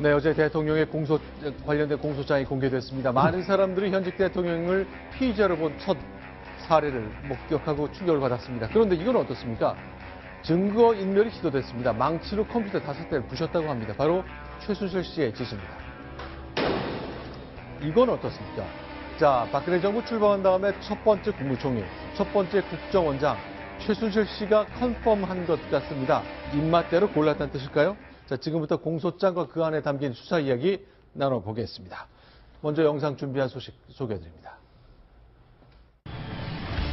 네, 어제 대통령의 관련된 공소장이 공개됐습니다. 많은 사람들이 현직 대통령을 피의자로 본 첫 사례를 목격하고 충격을 받았습니다. 그런데 이건 어떻습니까? 증거 인멸이 시도됐습니다. 망치로 컴퓨터 5대를 부셨다고 합니다. 바로 최순실 씨의 짓입니다. 이건 어떻습니까? 자, 박근혜 정부 출범한 다음에 첫 번째 국무총리, 첫 번째 국정원장, 최순실 씨가 컨펌한 것 같습니다. 입맛대로 골랐다는 뜻일까요? 자, 지금부터 공소장과 그 안에 담긴 수사 이야기 나눠보겠습니다. 먼저 영상 준비한 소식 소개해드립니다.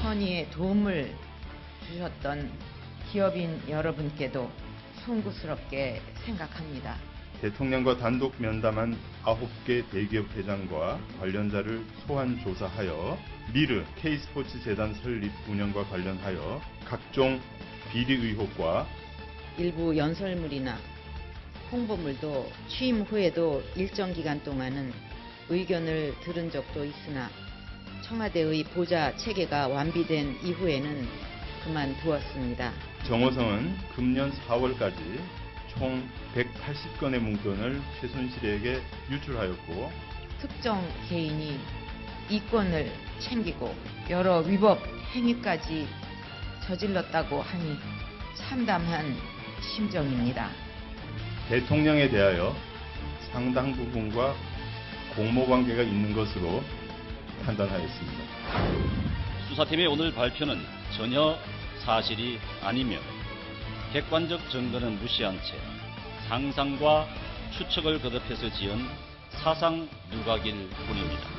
선의의 도움을 주셨던 기업인 여러분께도 송구스럽게 생각합니다. 대통령과 단독 면담한 9개 대기업 회장과 관련자를 소환 조사하여 미르 K스포츠 재단 설립 운영과 관련하여 각종 비리 의혹과 일부 연설물이나 홍보물도 취임 후에도 일정 기간 동안은 의견을 들은 적도 있으나 청와대의 보좌 체계가 완비된 이후에는 그만두었습니다. 정호성은 금년 4월까지 총 180건의 문건을 최순실에게 유출하였고 특정 개인이 이권을 챙기고 여러 위법 행위까지 저질렀다고 하니 참담한 심정입니다. 대통령에 대하여 상당 부분과 공모관계가 있는 것으로 판단하였습니다. 수사팀의 오늘 발표는 전혀 사실이 아니며 객관적 증거는 무시한 채 상상과 추측을 거듭해서 지은 사상 누각일 뿐입니다.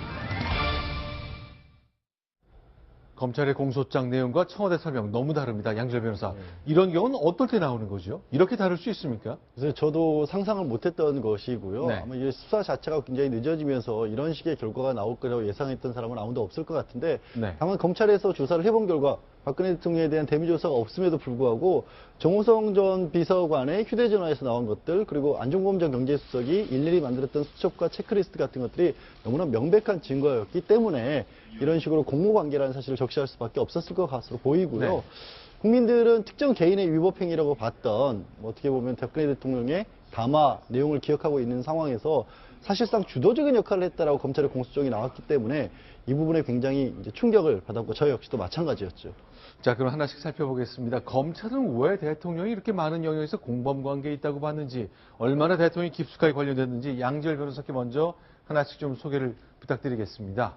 검찰의 공소장 내용과 청와대 설명 너무 다릅니다. 양지열 변호사. 이런 경우는 어떨 때 나오는 거죠? 이렇게 다를 수 있습니까? 그래서 저도 상상을 못했던 것이고요. 네. 아마 이 수사 자체가 굉장히 늦어지면서 이런 식의 결과가 나올 거라고 예상했던 사람은 아무도 없을 것 같은데 네. 다만 검찰에서 조사를 해본 결과 박근혜 대통령에 대한 대미 조사가 없음에도 불구하고 정호성 전 비서관의 휴대전화에서 나온 것들 그리고 안종범 전 경제수석이 일일이 만들었던 수첩과 체크리스트 같은 것들이 너무나 명백한 증거였기 때문에 이런 식으로 공모관계라는 사실을 적시할 수밖에 없었을 것 같으로 보이고요. 네. 국민들은 특정 개인의 위법행위라고 봤던 어떻게 보면 박근혜 대통령의 담화 내용을 기억하고 있는 상황에서 사실상 주도적인 역할을 했다라고 검찰의 공소장이 나왔기 때문에 이 부분에 굉장히 이제 충격을 받았고 저 역시도 마찬가지였죠. 자, 그럼 하나씩 살펴보겠습니다. 검찰은 왜 대통령이 이렇게 많은 영역에서 공범 관계에 있다고 봤는지, 얼마나 대통령이 깊숙하게 관련됐는지 양지열 변호사께 먼저 하나씩 좀 소개를 부탁드리겠습니다.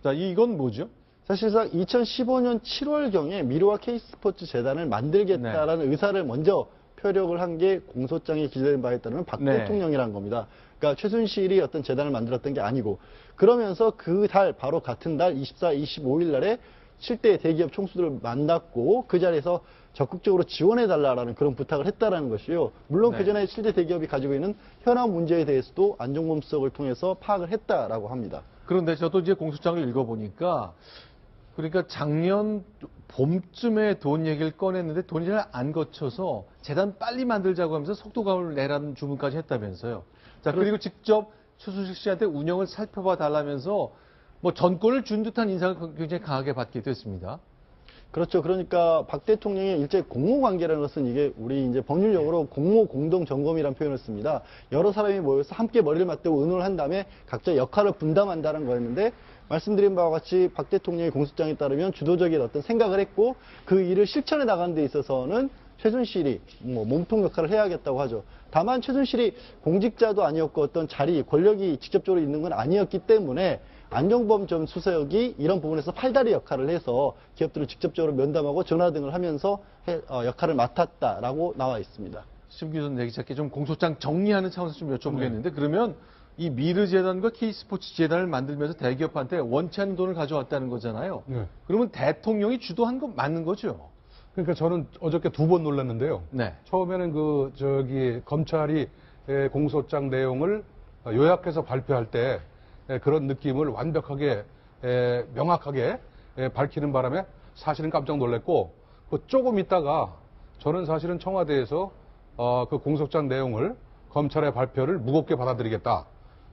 자, 이건 뭐죠? 사실상 2015년 7월경에 미르와 K스포츠 재단을 만들겠다라는 의사를 먼저 표력을 한 게 공소장에 기재된 바에 따르면 박 대통령이라는 겁니다. 그러니까 최순실이 어떤 재단을 만들었던 게 아니고 그러면서 그 달 바로 같은 달 24, 25일 날에 7대 대기업 총수들을 만났고 그 자리에서 적극적으로 지원해달라는 그런 부탁을 했다라는 것이요. 물론 그 전에 7대 대기업이 가지고 있는 현안 문제에 대해서도 안종범 수석을 통해서 파악을 했다라고 합니다. 그런데 저도 이제 공소장을 읽어보니까 그러니까 작년 봄쯤에 돈 얘기를 꺼냈는데 돈이 잘 안 거쳐서 재단 빨리 만들자고 하면서 속도감을 내라는 주문까지 했다면서요. 자, 그리고 직접 최순실 씨한테 운영을 살펴봐 달라면서 뭐 전권을 준 듯한 인상을 굉장히 강하게 받게 됐습니다. 그렇죠. 그러니까 박 대통령의 일제 공모관계라는 것은 이게 우리 이제 법률용어로 공모 공동 점검이라는 표현을 씁니다. 여러 사람이 모여서 함께 머리를 맞대고 의논을 한 다음에 각자 역할을 분담한다는 거였는데 말씀드린 바와 같이 박 대통령의 공소장에 따르면 주도적인 어떤 생각을 했고 그 일을 실천해 나가는 데 있어서는 최순실이 뭐 몸통 역할을 해야겠다고 하죠. 다만 최순실이 공직자도 아니었고 어떤 자리, 권력이 직접적으로 있는 건 아니었기 때문에 안종범 전 수석이 이런 부분에서 팔다리 역할을 해서 기업들을 직접적으로 면담하고 전화 등을 하면서 역할을 맡았다라고 나와 있습니다. 심기준 내기자께 좀 공소장 정리하는 차원에서 좀 여쭤보겠는데 그러면 이 미르 재단과 K스포츠 재단을 만들면서 대기업한테 원치 않는 돈을 가져왔다는 거잖아요. 네. 그러면 대통령이 주도한 거 맞는 거죠? 그러니까 저는 어저께 2번 놀랐는데요. 네. 처음에는 검찰이 공소장 내용을 요약해서 발표할 때 그런 느낌을 완벽하게 명확하게 밝히는 바람에 사실은 깜짝 놀랐고 조금 있다가 저는 사실은 청와대에서 그 공소장 내용을 검찰의 발표를 무겁게 받아들이겠다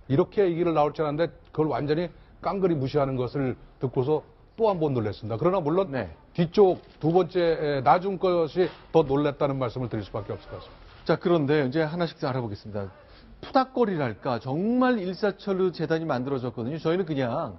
이렇게 얘기를 나올 줄 알았는데 그걸 완전히 깡그리 무시하는 것을 듣고서 또 한 번 놀랐습니다. 그러나 물론 뒤쪽 두 번째 나중 것이 더 놀랐다는 말씀을 드릴 수밖에 없을 것 같습니다. 자, 그런데 이제 하나씩 알아보겠습니다. 푸닥거리랄까 정말 일사천리 재단이 만들어졌거든요. 저희는 그냥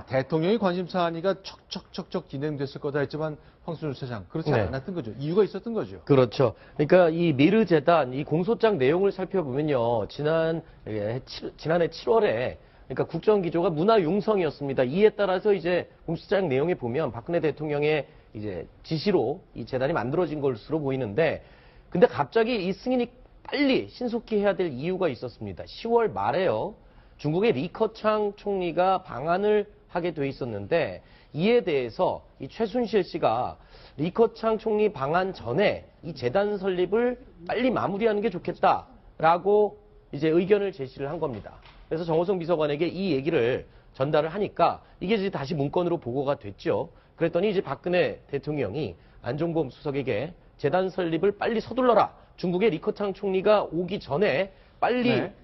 대통령이 관심사하니까 척척척척 진행됐을 거다 했지만 황순우 차장 그렇지 네. 않았던 거죠. 이유가 있었던 거죠. 그렇죠. 그러니까 이 미르 재단 이 공소장 내용을 살펴보면요. 지난해 7월에 그러니까 국정 기조가 문화 융성이었습니다. 이에 따라서 이제 공소장 내용에 보면 박근혜 대통령의 이제 지시로 이 재단이 만들어진 것으로 보이는데 근데 갑자기 이 승인이 빨리 신속히 해야 될 이유가 있었습니다. 10월 말에요. 중국의 리커창 총리가 방한을 하게 돼 있었는데 이에 대해서 이 최순실 씨가 리커창 총리 방한 전에 이 재단 설립을 빨리 마무리하는 게 좋겠다라고 이제 의견을 제시를 한 겁니다. 그래서 정호성 비서관에게 이 얘기를 전달을 하니까 이게 이제 다시 문건으로 보고가 됐죠. 그랬더니 이제 박근혜 대통령이 안종범 수석에게 재단 설립을 빨리 서둘러라. 중국의 리커창 총리가 오기 전에 빨리 네.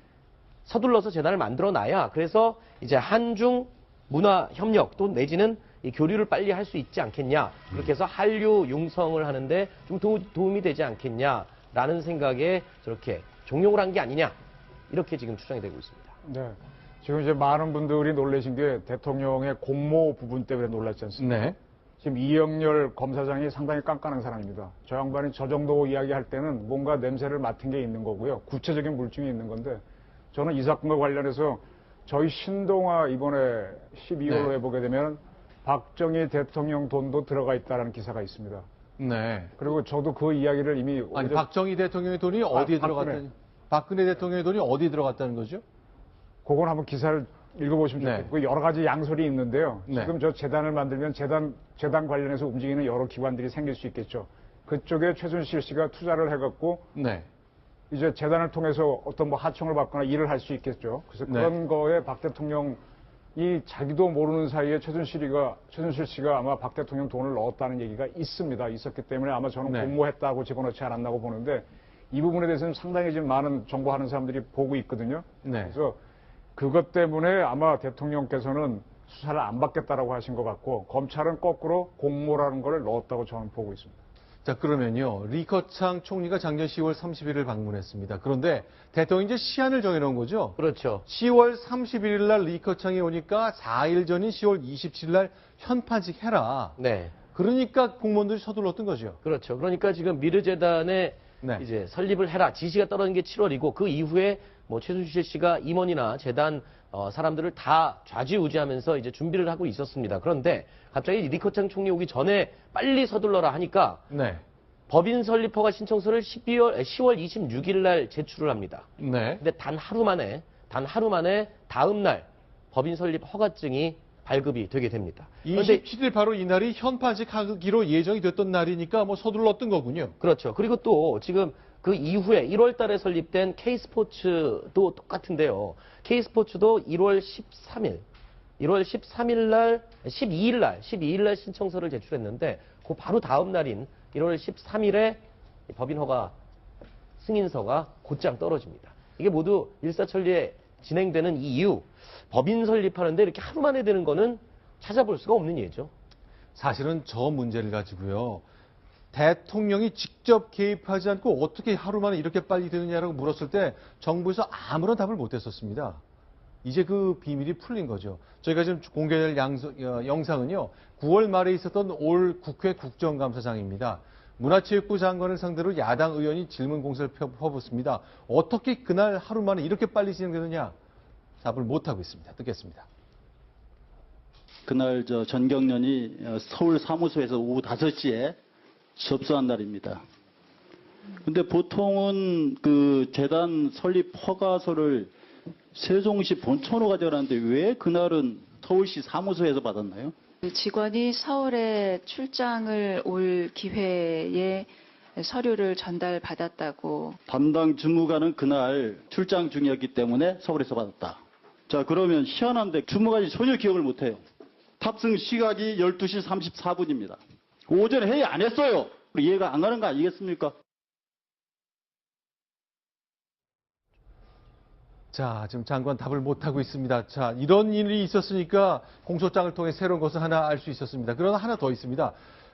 서둘러서 재단을 만들어놔야 그래서 이제 한중 문화 협력 또 내지는 이 교류를 빨리 할 수 있지 않겠냐. 그렇게 해서 한류 융성을 하는데 좀 도움이 되지 않겠냐라는 생각에 저렇게 종용을 한 게 아니냐. 이렇게 지금 추정이 되고 있습니다. 네. 지금 이제 많은 분들이 놀라신 게 대통령의 공모 부분 때문에 놀랐지 않습니까? 네. 지금 이영렬 검사장이 상당히 깐깐한 사람입니다. 저 양반이 저 정도 이야기할 때는 뭔가 냄새를 맡은 게 있는 거고요. 구체적인 물증이 있는 건데 저는 이 사건과 관련해서 저희 신동아 이번에 12월로 네. 해보게 되면 박정희 대통령 돈도 들어가 있다는 기사가 있습니다. 네. 그리고 저도 그 이야기를 이미 아니 오래전- 박정희 대통령의 돈이 어디에 들어갔다니? 박근혜 대통령의 돈이 어디에 들어갔다는 거죠? 그건 한번 기사를 읽어보시면 네. 좋겠고 여러 가지 양설이 있는데요. 네. 지금 저 재단을 만들면 재단 관련해서 움직이는 여러 기관들이 생길 수 있겠죠. 그쪽에 최순실 씨가 투자를 해갖고 네. 이제 재단을 통해서 어떤 뭐 하청을 받거나 일을 할 수 있겠죠. 그래서 네. 그런 거에 박 대통령이 자기도 모르는 사이에 최순실 씨가 아마 박 대통령 돈을 넣었다는 얘기가 있습니다. 있었기 때문에 아마 저는 네. 공모했다고 집어넣지 않았나고 보는데 이 부분에 대해서는 상당히 지금 많은 정보하는 사람들이 보고 있거든요. 네. 그래서 그것 때문에 아마 대통령께서는 수사를 안 받겠다라고 하신 것 같고 검찰은 거꾸로 공모라는 걸 넣었다고 저는 보고 있습니다. 자, 그러면요. 리커창 총리가 작년 10월 30일을 방문했습니다. 그런데 대통령이 이제 시한을 정해놓은 거죠? 그렇죠. 10월 31일 날 리커창이 오니까 4일 전인 10월 27일 날 현판직 해라. 네. 그러니까 공무원들이 서둘렀던 거죠. 그렇죠. 그러니까 지금 미르 재단의 네. 이제 설립을 해라. 지시가 떨어진 게 7월이고 그 이후에 뭐 최순실 씨가 임원이나 재단 사람들을 다 좌지우지하면서 이제 준비를 하고 있었습니다. 그런데 갑자기 리커창 총리 오기 전에 빨리 서둘러라 하니까 네. 법인 설립 허가 신청서를 10월 26일 날 제출을 합니다. 네. 근데 단 하루 만에 다음 날 법인 설립 허가증이 발급이 되게 됩니다. 그런데 27일 바로 이날이 현판직 하기로 예정이 됐던 날이니까 뭐 서둘렀던 거군요. 그렇죠. 그리고 또 지금 그 이후에 1월 달에 설립된 K스포츠도 똑같은데요. K스포츠도 1월 12일 날 신청서를 제출했는데 그 바로 다음 날인 1월 13일에 법인 허가 승인서가 곧장 떨어집니다. 이게 모두 일사천리에 진행되는 이 이유, 법인 설립하는데 이렇게 하루 만에 되는 거는 찾아볼 수가 없는 예죠. 사실은 저 문제를 가지고요. 대통령이 직접 개입하지 않고 어떻게 하루 만에 이렇게 빨리 되느냐라고 물었을 때 정부에서 아무런 답을 못했었습니다. 이제 그 비밀이 풀린 거죠. 저희가 지금 공개될 영상은요. 9월 말에 있었던 올 국회 국정감사장입니다. 문화체육부 장관을 상대로 야당 의원이 질문 공세를 펴붓습니다. 어떻게 그날 하루 만에 이렇게 빨리 진행되느냐? 답을 못하고 있습니다. 듣겠습니다. 그날 전경련이 서울 사무소에서 오후 5시에 접수한 날입니다. 근데 보통은 그 재단 설립 허가서를 세종시 본청으로 가져가는데 왜 그날은 서울시 사무소에서 받았나요? 직원이 서울에 출장을 올 기회에 서류를 전달받았다고. 담당 주무관은 그날 출장 중이었기 때문에 서울에서 받았다. 자, 그러면 희한한데 주무관이 전혀 기억을 못해요. 탑승 시각이 12시 34분입니다. 오전에 회의 안 했어요. 이해가 안 가는 거 아니겠습니까? 자, 지금 장관 답을 못하고 있습니다. 자, 이런 일이 있었으니까 공소장을 통해 새로운 것을 하나 알 수 있었습니다. 그러나 하나 더 있습니다.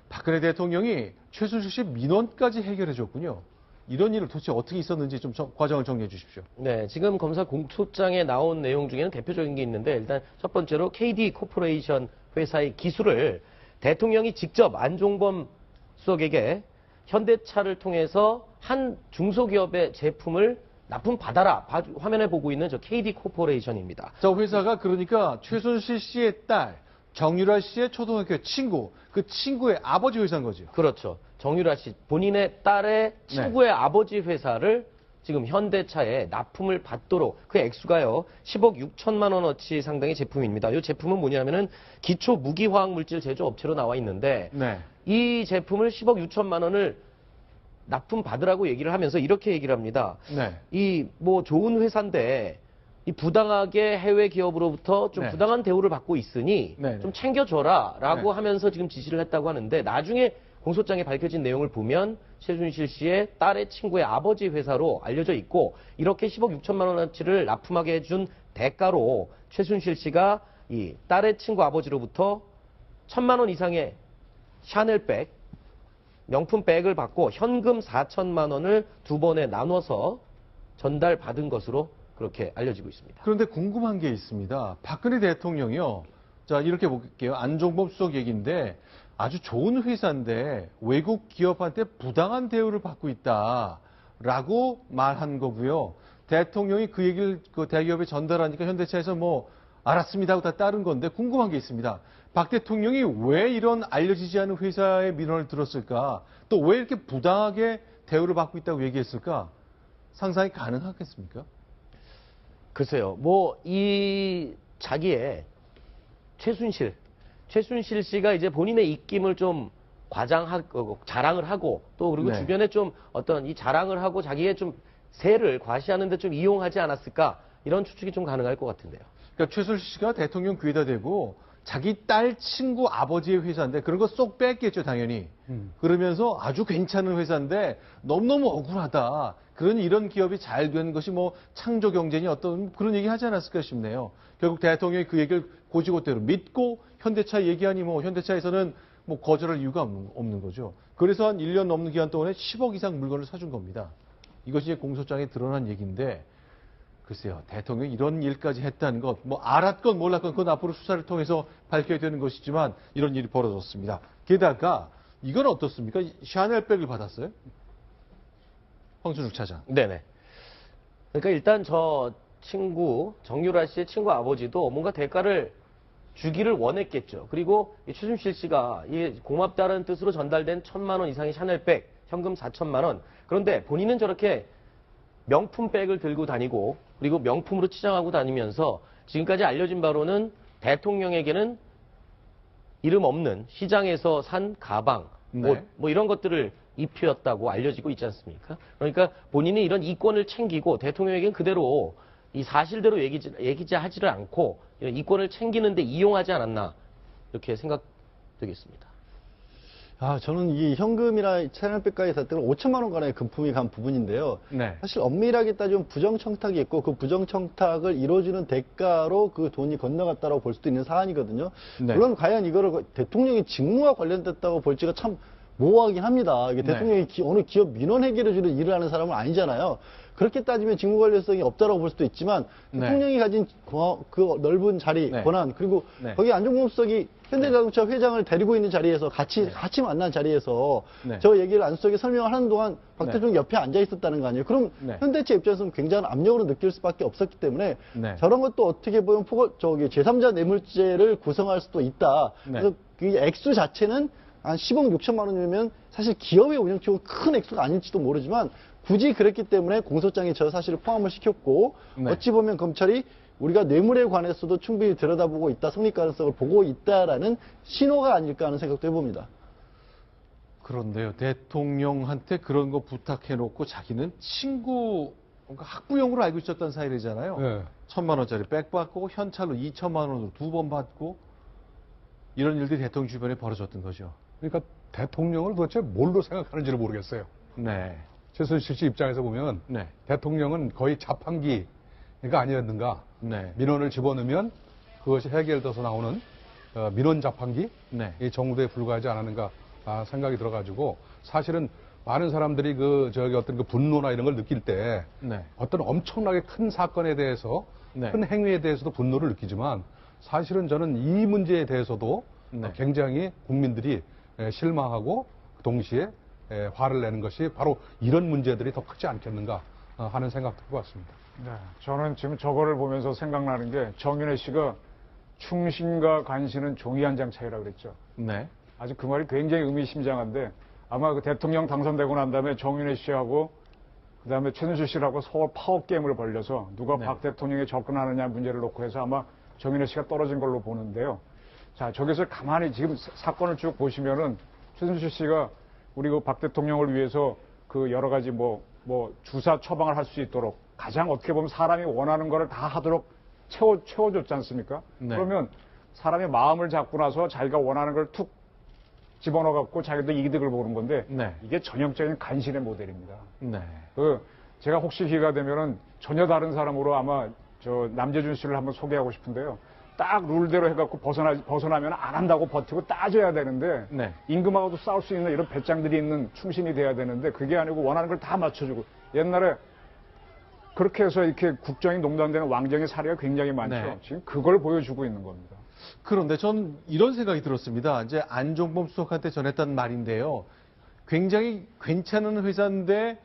박근혜 대통령이 최순실 씨 민원까지 해결해 줬군요. 이런 일을 도대체 어떻게 있었는지 좀 과정을 정리해 주십시오. 네, 지금 검사 공소장에 나온 내용 중에는 대표적인 게 있는데 일단 첫 번째로 KD 코퍼레이션 회사의 기술을 대통령이 직접 안종범 수석에게 현대차를 통해서 한 중소기업의 제품을 납품받아라. 화면에 보고 있는 저 KD 코퍼레이션입니다. 저 회사가 그러니까 최순실 씨의 딸 정유라 씨의 초등학교 친구, 그 친구의 아버지 회사인 거죠. 그렇죠. 정유라 씨 본인의 딸의 친구의 아버지 회사를 지금 현대차에 납품을 받도록 그 액수가요 10억 6천만 원어치 상당의 제품입니다. 이 제품은 뭐냐면은 기초 무기화학물질 제조업체로 나와 있는데 네. 이 제품을 10억 6천만 원을 납품 받으라고 얘기를 하면서 이렇게 얘기를 합니다. 네. 이 뭐 좋은 회사인데 이 부당하게 해외 기업으로부터 좀 네. 부당한 대우를 받고 있으니 네, 네. 좀 챙겨줘라라고 네. 하면서 지금 지시를 했다고 하는데 나중에 공소장에 밝혀진 내용을 보면 최순실 씨의 딸의 친구의 아버지 회사로 알려져 있고 이렇게 10억 6천만 원어치를 납품하게 해준 대가로 최순실 씨가 이 딸의 친구 아버지로부터 1,000만 원 이상의 샤넬백, 명품 백을 받고 현금 4천만 원을 두 번에 나눠서 전달받은 것으로 그렇게 알려지고 있습니다. 그런데 궁금한 게 있습니다. 박근혜 대통령이요. 자, 이렇게 볼게요. 안종범 수석 얘기인데 아주 좋은 회사인데 외국 기업한테 부당한 대우를 받고 있다라고 말한 거고요. 대통령이 그 얘기를 그 대기업에 전달하니까 현대차에서 뭐 알았습니다 하고 다 따른 건데 궁금한 게 있습니다. 박 대통령이 왜 이런 알려지지 않은 회사의 민원을 들었을까? 또 왜 이렇게 부당하게 대우를 받고 있다고 얘기했을까? 상상이 가능하겠습니까? 글쎄요, 뭐, 이 자기의 최순실 씨가 이제 본인의 입김을 좀 자랑을 하고 또 그리고 네. 주변에 좀 어떤 이 자랑을 하고 자기의 좀 세를 과시하는데 좀 이용하지 않았을까 이런 추측이 좀 가능할 것 같은데요. 그러니까 최순실 씨가 대통령 귀에다 대고 자기 딸 친구 아버지의 회사인데 그런 거 쏙 뺐겠죠, 당연히. 그러면서 아주 괜찮은 회사인데 너무너무 억울하다. 그러니 이런 기업이 잘 되는 것이 뭐 창조 경제니 어떤 그런 얘기 하지 않았을까 싶네요. 결국 대통령이 그 얘기를 고지고대로 믿고 현대차 얘기하니 뭐 현대차에서는 뭐 거절할 이유가 없는 거죠. 그래서 한 1년 넘는 기간 동안에 10억 이상 물건을 사준 겁니다. 이것이 이제 공소장에 드러난 얘기인데 글쎄요, 대통령이 이런 일까지 했다는 것, 뭐 알았건 몰랐건 그건 앞으로 수사를 통해서 밝혀야 되는 것이지만 이런 일이 벌어졌습니다. 게다가 이건 어떻습니까? 샤넬백을 받았어요? 황순욱 차장. 네네. 그러니까 일단 저 친구, 정유라 씨의 친구 아버지도 뭔가 대가를 주기를 원했겠죠. 그리고 이 최순실 씨가 이 고맙다는 뜻으로 전달된 1,000만 원 이상의 샤넬백, 현금 4천만 원. 그런데 본인은 저렇게 명품백을 들고 다니고 그리고 명품으로 치장하고 다니면서 지금까지 알려진 바로는 대통령에게는 이름 없는 시장에서 산 가방, 네. 뭐 이런 것들을 입히었다고 알려지고 있지 않습니까? 그러니까 본인이 이런 이권을 챙기고 대통령에게는 그대로 이 사실대로 얘기하지를 않고 이런 이권을 챙기는데 이용하지 않았나 이렇게 생각되겠습니다. 아, 저는 이 현금이나 채널백까지 다 때는 5천만 원가량의 금품이 간 부분인데요. 네. 사실 엄밀하게 따지면 부정청탁이 있고 그 부정청탁을 이루어주는 대가로 그 돈이 건너갔다고 볼 수도 있는 사안이거든요. 네. 물론 과연 이거를 대통령의 직무와 관련됐다고 볼지가 참 모호하긴 합니다. 이게 네. 대통령이 어느 기업 민원 해결해주는 일을 하는 사람은 아니잖아요. 그렇게 따지면 직무 관련성이 없다고 볼 수도 있지만 네. 대통령이 가진 그 넓은 자리, 네. 권한 그리고 네. 거기 안종범 수석이 현대자동차 회장을 데리고 있는 자리에서 같이 만난 자리에서 네. 저 얘기를 안 수석이 설명을 하는 동안 박 네. 대통령 옆에 앉아 있었다는 거 아니에요. 그럼 네. 현대차 입장에서는 굉장한 압력으로 느낄 수밖에 없었기 때문에 네. 저런 것도 어떻게 보면 제3자 뇌물죄를 구성할 수도 있다. 네. 그래서 그 액수 자체는 한 10억 6천만 원이면 사실 기업의 운영치고 큰 액수가 아닐지도 모르지만 굳이 그랬기 때문에 공소장에 저 사실을 포함을 시켰고 네. 어찌 보면 검찰이 우리가 뇌물에 관해서도 충분히 들여다보고 있다, 성립 가능성을 보고 있다라는 신호가 아닐까 하는 생각도 해봅니다. 그런데요, 대통령한테 그런 거 부탁해놓고 자기는 친구, 그러니까 학부형으로 알고 있었던 사이잖아요. 네. 1,000만 원짜리 백 받고 현찰로 2천만 원으로 2번 받고 이런 일들이 대통령 주변에 벌어졌던 거죠. 그러니까 대통령을 도대체 뭘로 생각하는지를 모르겠어요. 네. 최순실 씨 입장에서 보면 네. 대통령은 거의 자판기가 아니었는가. 네. 민원을 집어넣으면 그것이 해결돼서 나오는 민원 자판기 네. 이 정도에 불과하지 않았는가 생각이 들어가지고 사실은 많은 사람들이 어떤 그 분노나 이런 걸 느낄 때 네. 어떤 엄청나게 큰 사건에 대해서 네. 큰 행위에 대해서도 분노를 느끼지만 사실은 저는 이 문제에 대해서도 네. 굉장히 국민들이 실망하고 동시에 화를 내는 것이 바로 이런 문제들이 더 크지 않겠는가 하는 생각도 해봤습니다. 네, 저는 지금 저거를 보면서 생각나는 게 정윤회 씨가 충신과 간신은 종이 한 장 차이라고 그랬죠. 네. 아주 그 말이 굉장히 의미심장한데 아마 그 대통령 당선되고 난 다음에 정윤회 씨하고 그다음에 최순실 씨하고 서울 파워 게임을 벌려서 누가 네. 박 대통령에 접근하느냐 문제를 놓고 해서 아마 정윤회 씨가 떨어진 걸로 보는데요. 자, 저기서 가만히 지금 사건을 쭉 보시면은 최순실 씨가 우리 그 박 대통령을 위해서 그 여러 가지 뭐 주사 처방을 할 수 있도록 가장 어떻게 보면 사람이 원하는 거를 다 하도록 채워줬지 않습니까? 네. 그러면 사람의 마음을 잡고 나서 자기가 원하는 걸 툭 집어넣어갖고 자기도 이득을 보는 건데 네. 이게 전형적인 간신의 모델입니다. 네. 제가 혹시 기회가 되면은 전혀 다른 사람으로 아마 저 남재준 씨를 한번 소개하고 싶은데요. 딱 룰대로 해갖고 벗어나면 안 한다고 버티고 따져야 되는데 네. 임금하고도 싸울 수 있는 이런 배짱들이 있는 충신이 돼야 되는데 그게 아니고 원하는 걸 다 맞춰주고 옛날에 그렇게 해서 이렇게 국정이 농단되는 왕정의 사례가 굉장히 많죠. 네. 지금 그걸 보여주고 있는 겁니다. 그런데 전 이런 생각이 들었습니다. 이제 안종범 수석한테 전했던 말인데요. 굉장히 괜찮은 회사인데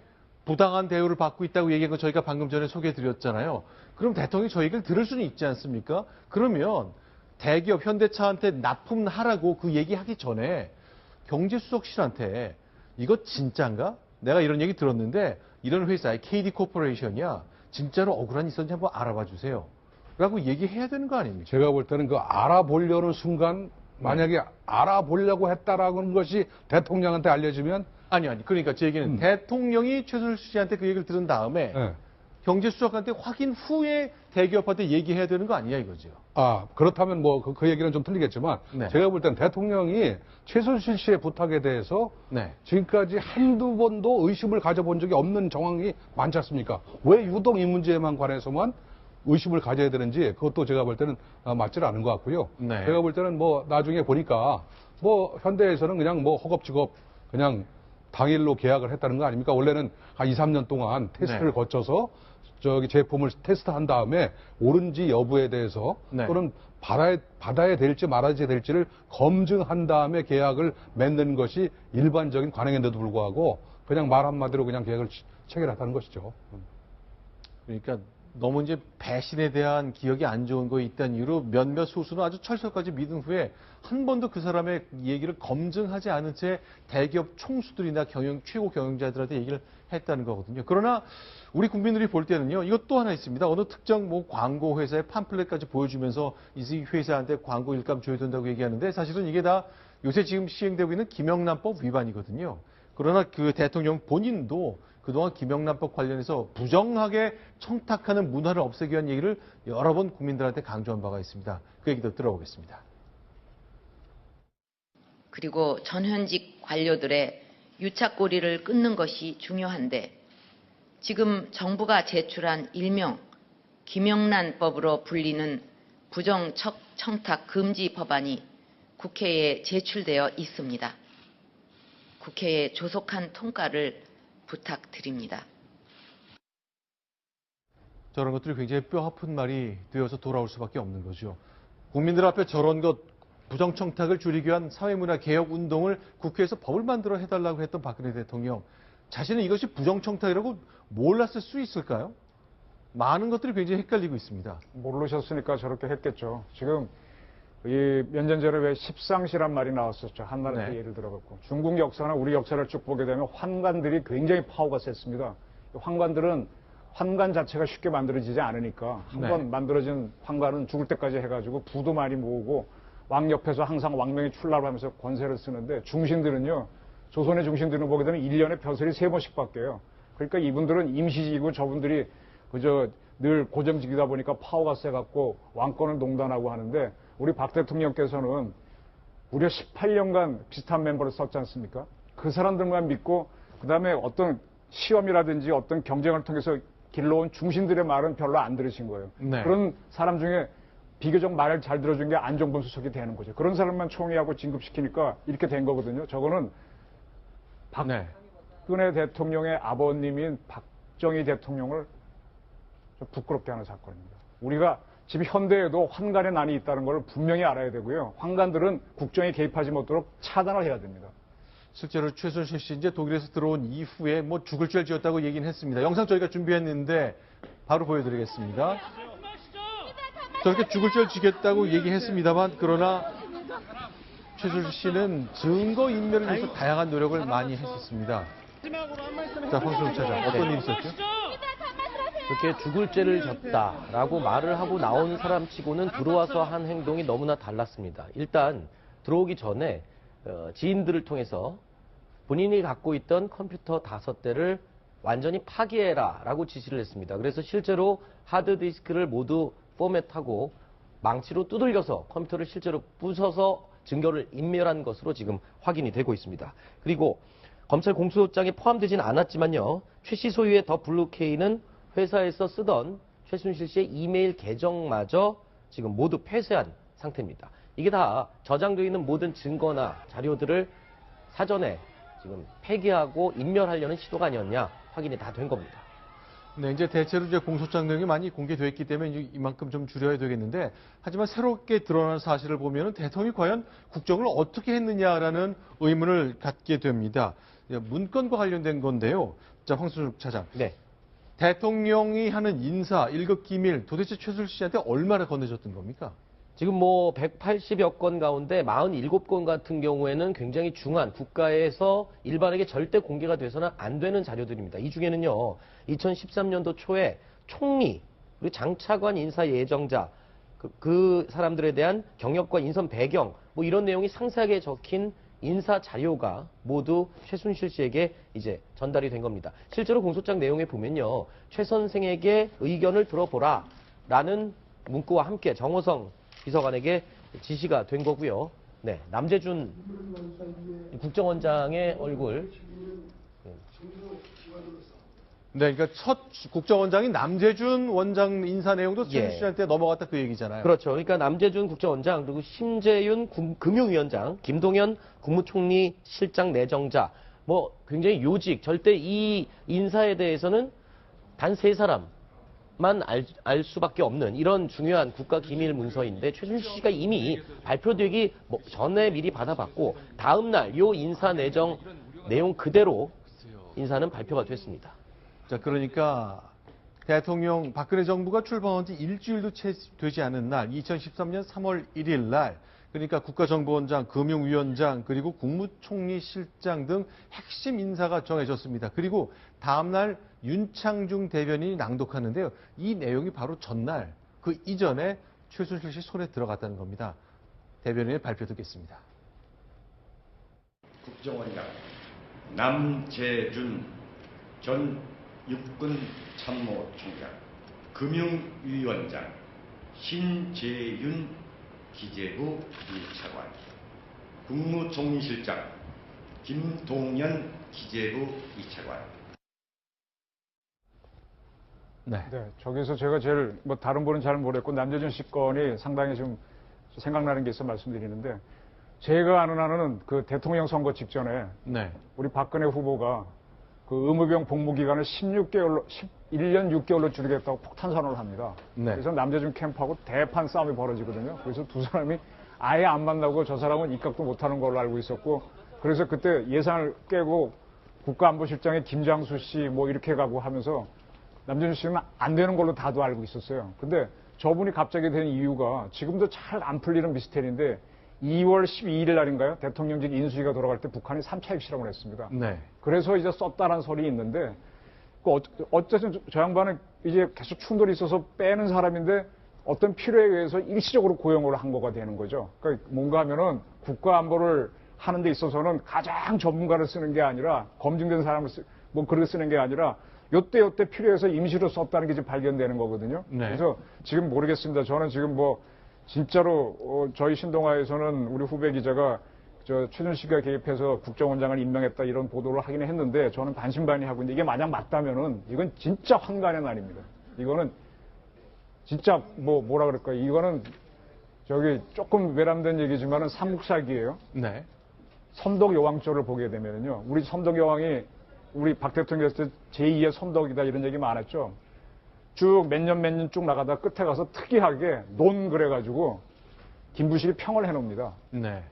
부당한 대우를 받고 있다고 얘기한 거 저희가 방금 전에 소개해드렸잖아요. 그럼 대통령이 저 얘기를 들을 수는 있지 않습니까? 그러면 대기업 현대차한테 납품하라고 그 얘기하기 전에 경제수석실한테 이거 진짠가? 내가 이런 얘기 들었는데 이런 회사의 KD 코퍼레이션이야. 진짜로 억울한 일 있었는지 한번 알아봐 주세요. 라고 얘기해야 되는 거 아닙니까? 제가 볼 때는 그 알아보려는 순간 만약에 알아보려고 했다라는 것이 대통령한테 알려지면 아니. 그러니까 제 얘기는 대통령이 최순실 씨한테 그 얘기를 들은 다음에 네. 경제수석한테 확인 후에 대기업한테 얘기해야 되는 거 아니냐 이거죠. 그렇다면 뭐 그 얘기는 좀 틀리겠지만 네. 제가 볼 때는 대통령이 최순실 씨의 부탁에 대해서 네. 지금까지 한두 번도 의심을 가져본 적이 없는 정황이 많지 않습니까? 왜 유독 이 문제에만 관해서만 의심을 가져야 되는지 그것도 제가 볼 때는 맞지 않은 것 같고요. 네. 제가 볼 때는 뭐 나중에 보니까 뭐 현대에서는 그냥 뭐 허겁지겁 그냥 당일로 계약을 했다는 거 아닙니까? 원래는 한 2, 3년 동안 테스트를 네. 거쳐서 제품을 테스트한 다음에 옳은지 여부에 대해서 네. 또는 받아야 될지 말아야 될지를 검증한 다음에 계약을 맺는 것이 일반적인 관행인데도 불구하고 그냥 말 한마디로 그냥 계약을 체결했다는 것이죠. 그러니까 너무 이제 배신에 대한 기억이 안 좋은 거 있다는 이유로 몇몇 소수는 아주 철석까지 믿은 후에 한 번도 그 사람의 얘기를 검증하지 않은 채 대기업 총수들이나 최고 경영자들한테 얘기를 했다는 거거든요. 그러나 우리 국민들이 볼 때는요, 이것 또 하나 있습니다. 어느 특정 뭐 광고 회사의 팜플렛까지 보여주면서 이 회사한테 광고 일감 줘야 된다고 얘기하는데 사실은 이게 다 요새 지금 시행되고 있는 김영란법 위반이거든요. 그러나 그 대통령 본인도 그동안 김영란법 관련해서 부정하게 청탁하는 문화를 없애기 위한 얘기를 여러 번 국민들한테 강조한 바가 있습니다. 그 얘기도 들어보겠습니다. 그리고 전현직 관료들의 유착고리를 끊는 것이 중요한데 지금 정부가 제출한 일명 김영란법으로 불리는 부정청탁 금지 법안이 국회에 제출되어 있습니다. 국회에 조속한 통과를 부탁드립니다. 저런 것들이 굉장히 뼈아픈 말이 되어서 돌아올 수밖에 없는 거죠. 국민들 앞에 저런 것 부정청탁을 줄이기 위한 사회문화 개혁 운동을 국회에서 법을 만들어 해달라고 했던 박근혜 대통령. 자신은 이것이 부정청탁이라고 몰랐을 수 있을까요? 많은 것들이 굉장히 헷갈리고 있습니다. 모르셨으니까 저렇게 했겠죠. 지금 이 몇 년 전에 왜 십상시란 말이 나왔었죠. 한나라한테 네. 예를 들어갖고. 중국 역사나 우리 역사를 쭉 보게 되면 환관들이 굉장히 파워가 셌습니다. 환관들은 환관 자체가 쉽게 만들어지지 않으니까 한번 네. 만들어진 환관은 죽을 때까지 해가지고 부도 많이 모으고 왕 옆에서 항상 왕명이 출납을 하면서 권세를 쓰는데 중신들은요. 조선의 중신들은 보게 되면 1년에 벼슬이 3번씩 바뀌어요. 그러니까 이분들은 임시직이고 저분들이 그저 늘 고정직이다 보니까 파워가 세갖고 왕권을 농단하고 하는데 우리 박 대통령께서는 무려 18년간 비슷한 멤버를 썼지 않습니까? 그 사람들만 믿고 그다음에 어떤 시험이라든지 어떤 경쟁을 통해서 길러온 중신들의 말은 별로 안 들으신 거예요. 네. 그런 사람 중에 비교적 말을 잘 들어준 게 안종범 수석이 되는 거죠. 그런 사람만 총애하고 진급시키니까 이렇게 된 거거든요. 저거는 박근혜 대통령의 아버님인 박정희 대통령을 좀 부끄럽게 하는 사건입니다. 우리가 지금 현대에도 환관의 난이 있다는 걸 분명히 알아야 되고요. 환관들은 국정에 개입하지 못도록 차단을 해야 됩니다. 실제로 최순실 씨 이제 독일에서 들어온 이후에 뭐 죽을 죄를 지었다고 얘기는 했습니다. 영상 저희가 준비했는데 바로 보여드리겠습니다. 저렇게 죽을 죄를 지겠다고 얘기했습니다만 그러나 최순실 씨는 증거 인멸을 위해서 다양한 노력을 많이 했었습니다. 자, 황순욱 차장 어떤 일이 있었죠? 그렇게 죽을 죄를 졌다라고 말을 하고 나온 사람 치고는 들어와서 한 행동이 너무나 달랐습니다. 일단 들어오기 전에 지인들을 통해서 본인이 갖고 있던 컴퓨터 5대를 완전히 파기해라라고 지시를 했습니다. 그래서 실제로 하드디스크를 모두 포맷하고 망치로 두들겨서 컴퓨터를 실제로 부숴서 증거를 인멸한 것으로 지금 확인이 되고 있습니다. 그리고 검찰 공소장에 포함되진 않았지만요. 최 씨 소유의 더 블루케이는 회사에서 쓰던 최순실 씨의 이메일 계정마저 지금 모두 폐쇄한 상태입니다. 이게 다 저장되어 있는 모든 증거나 자료들을 사전에 지금 폐기하고 인멸하려는 시도가 아니었냐 확인이 다 된 겁니다. 네, 이제 대체로 이제 공소장 내용이 많이 공개되어 있기 때문에 이만큼 좀 줄여야 되겠는데, 하지만 새롭게 드러난 사실을 보면 대통령이 과연 국정을 어떻게 했느냐라는 의문을 갖게 됩니다. 문건과 관련된 건데요. 자, 황순욱 차장. 네. 대통령이 하는 인사, 1급 기밀 도대체 최순실 씨한테 얼마나 건네줬던 겁니까? 지금 뭐 180여 건 가운데 47건 같은 경우에는 굉장히 중한 국가에서 일반에게 절대 공개가 돼서는 안 되는 자료들입니다. 이 중에는요. 2013년도 초에 총리 그리고 장차관 인사 예정자 그 사람들에 대한 경력과 인선 배경 뭐 이런 내용이 상세하게 적힌 인사 자료가 모두 최순실 씨에게 이제 전달이 된 겁니다. 실제로 공소장 내용에 보면요. 최 선생에게 의견을 들어보라 라는 문구와 함께 정호성 비서관에게 지시가 된 거고요. 네, 남재준 국정원장의 얼굴. 네, 그러니까 첫 국정원장인 남재준 원장 인사 내용도 최순실 씨한테 넘어갔다 그 얘기잖아요. 그렇죠. 그러니까 남재준 국정원장 그리고 심재윤 금융위원장, 김동연 국무총리 실장 내정자 뭐 굉장히 요직 절대 이 인사에 대해서는 단 3사람만 알 수밖에 없는 이런 중요한 국가 기밀 문서인데 최순실 씨가 이미 발표되기 전에 미리 받아봤고 다음 날 요 인사 내정 내용 그대로 인사는 발표가 됐습니다. 자, 그러니까 대통령 박근혜 정부가 출범한 지 일주일도 채 되지 않은 날 2013년 3월 1일 날 그러니까 국가정보원장, 금융위원장 그리고 국무총리 실장 등 핵심 인사가 정해졌습니다. 그리고 다음 날 윤창중 대변인이 낭독하는데요. 이 내용이 바로 전날 그 이전에 최순실 씨 손에 들어갔다는 겁니다. 대변인의 발표 듣겠습니다. 국정원장 남재준 전 육군 참모총장, 금융위원장 신재윤 기재부 1차관, 국무총리실장 김동연 기재부 2차관. 네. 저기서 제가 제일 다른 분은 잘 모르겠고 남재준 씨 건이 상당히 좀 생각나는 게 있어 말씀드리는데 제가 아는 한은 그 대통령 선거 직전에 네. 우리 박근혜 후보가 그 의무병 복무 기간을 1년 6개월로 줄이겠다고 폭탄 선언을 합니다. 네. 그래서 남재준 캠프하고 대판 싸움이 벌어지거든요. 그래서 두 사람이 아예 안 만나고 저 사람은 입각도 못하는 걸로 알고 있었고 그래서 그때 예산을 깨고 국가안보실장에 김장수 씨 뭐 이렇게 가고 하면서 남재준 씨는 안 되는 걸로 다도 알고 있었어요. 근데 저분이 갑자기 된 이유가 지금도 잘 안 풀리는 미스테리인데 2월 12일 날인가요? 대통령직 인수위가 돌아갈 때 북한이 3차 핵실험을 했습니다. 네. 그래서 이제 썼다라는 설이 있는데 어쨌든 저 양반은 이제 계속 충돌이 있어서 빼는 사람인데 어떤 필요에 의해서 일시적으로 고용을 한 거가 되는 거죠. 그러니까 뭔가 하면은 국가안보를 하는 데 있어서는 가장 전문가를 쓰는 게 아니라 검증된 사람을 그렇게 쓰는 게 아니라 요때 필요해서 임시로 썼다는 게 지금 발견되는 거거든요. 네. 그래서 지금 모르겠습니다. 저는 지금 진짜로 저희 신동아에서는 우리 후배 기자가 최순실 씨가 개입해서 국정원장을 임명했다 이런 보도를 하긴 했는데 저는 반신반의하고 있는데 이게 만약 맞다면은 이건 진짜 환관의 날입니다. 이거는 진짜 뭐라 그럴까요? 이거는 조금 외람된 얘기지만은 삼국사기예요. 네. 선덕여왕조를 보게 되면은요. 우리 선덕여왕이 우리 박 대통령 했을 때 제2의 선덕이다 이런 얘기 많았죠. 쭉 몇 년 쭉 나가다 끝에 가서 특이하게 논 그래가지고 김부식이 평을 해놓습니다. 네.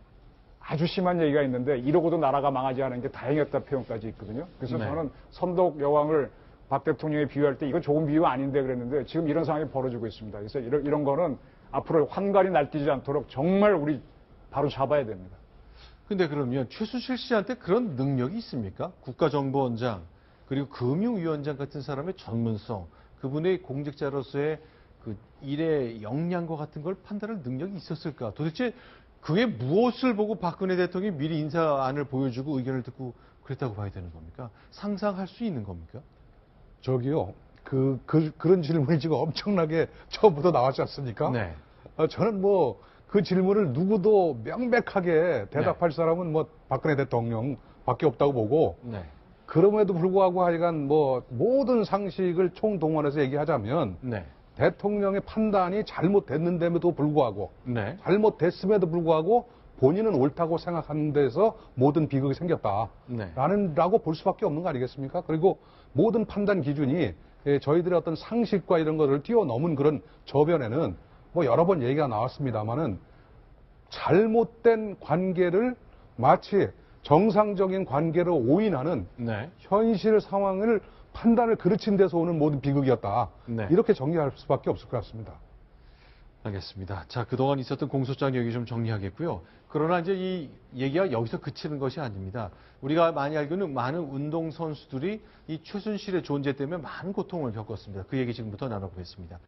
아주 심한 얘기가 있는데 이러고도 나라가 망하지 않은 게 다행이었다 표현까지 있거든요. 그래서 네. 저는 선덕 여왕을 박 대통령이 비유할 때 이건 좋은 비유 아닌데 그랬는데 지금 이런 상황이 벌어지고 있습니다. 그래서 이런 거는 앞으로 환관이 날뛰지 않도록 정말 우리 바로 잡아야 됩니다. 근데 그러면 최순실 씨한테 그런 능력이 있습니까? 국가정보원장 그리고 금융위원장 같은 사람의 전문성, 그분의 공직자로서의 그 일의 역량과 같은 걸 판단할 능력이 있었을까? 도대체 그게 무엇을 보고 박근혜 대통령이 미리 인사안을 보여주고 의견을 듣고 그랬다고 봐야 되는 겁니까? 상상할 수 있는 겁니까? 저기요, 그런 질문이 지금 엄청나게 처음부터 나왔지 않습니까? 네. 저는 뭐 그 질문을 누구도 명백하게 대답할 사람은 뭐 박근혜 대통령밖에 없다고 보고, 네. 그럼에도 불구하고 하여간 뭐 모든 상식을 총동원해서 얘기하자면 네. 대통령의 판단이 잘못됐는데도 불구하고 네. 잘못됐음에도 불구하고 본인은 옳다고 생각하는 데서 모든 비극이 생겼다. 네. 라고 볼 수밖에 없는 거 아니겠습니까? 그리고 모든 판단 기준이 저희들의 어떤 상식과 이런 것을 뛰어넘은 그런 저변에는 뭐 여러 번 얘기가 나왔습니다만은 잘못된 관계를 마치 정상적인 관계로 오인하는 네. 현실 상황을 판단을 그르친 데서 오는 모든 비극이었다. 네. 이렇게 정리할 수밖에 없을 것 같습니다. 알겠습니다. 자, 그동안 있었던 공소장 얘기 좀 정리하겠고요. 그러나 이제 이 얘기가 여기서 그치는 것이 아닙니다. 우리가 많이 알고는 많은 운동선수들이 이 최순실의 존재 때문에 많은 고통을 겪었습니다. 그 얘기 지금부터 나눠보겠습니다.